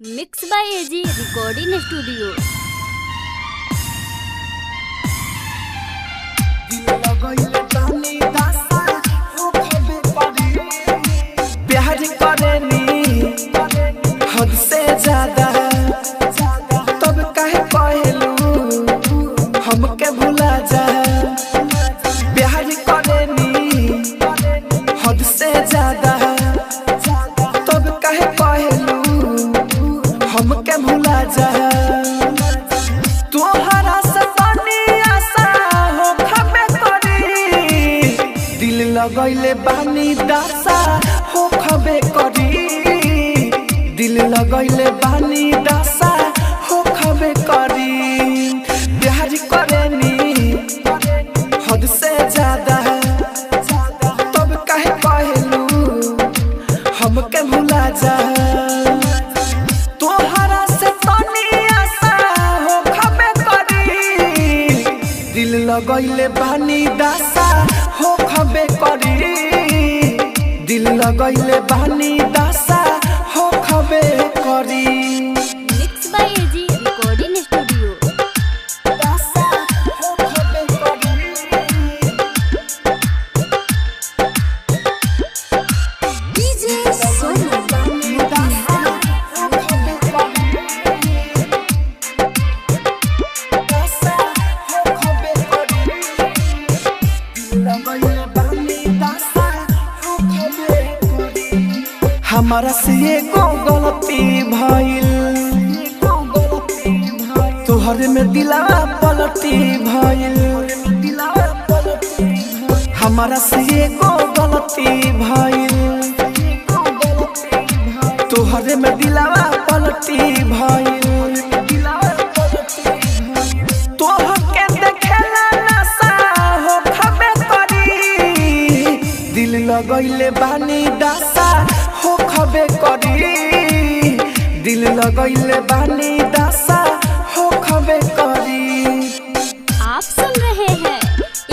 Mix by AG recording studio. प्यार करेनी हद से ज्यादा तब काहे कहलू हमके भुला जा। प्यार करेनी हद से ज्यादा तब काहे कहलू हमके भुला जा। तोहरा से पानी आशा हो खबे करी दिल लगैले बानी दासा हो खबे करी दिल लगैले बानी दासा हो खबे करी। प्यार करेनी हद से ज्यादा तब काहे कहलू हमके भुला जा। तोहरा से पानी आशा हो खबे करी दिल लगैले बानी दासा हो खबे करी दिल लगैले बानी दासा हो खबे करी। Mix by AG recording studio. दासा हो खबे करी डीजे सोनू दासा हो खबे करी दासा हो खबे करी दिल लगैले बानी दासा हो खबे करी। हमारा से एगो गलती भइल तोहरे में दिलवा पलटी भइल। हमारा से एगो गलती भइल तोहरे में दिलवा पलटी भइल। तोहके देखेला नशा हो खबे करी दिल लगैले बानी दासा हो खबे करी दिल लगैले बानी दासा हो खबे करी। आप सुन रहे हैं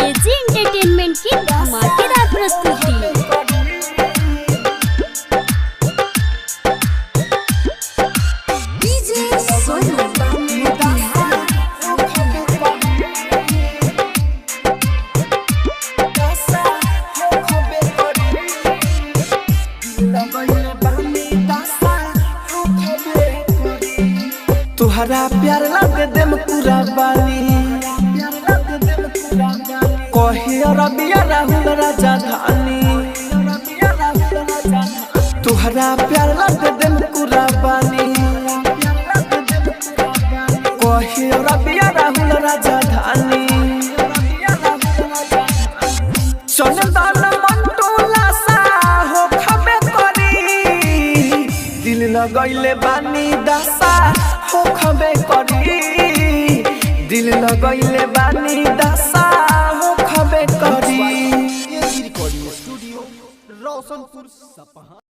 एजी एंटरटेनमेंट की धमाकेदार प्रस्तुति। डीजे सोनू दासा हो खबे करी दासा हो खबे करी दिल लगैले बानी दासा हो खबे करी। तुहरा प्यार लग देम पूरा बानी कहे रबिया राहुल राजधानी। तुहरा प्यार लग देम पूरा बानी कहे रबिया राहुल राजधानी। चंदन मंटू लासा हो खबे करी दिल लगैले बानी दासा हो खबे करी दिल लगैले बानी दासा हो खबे करी। रिकॉर्डिंग स्टूडियो रोशनपुर सपहा।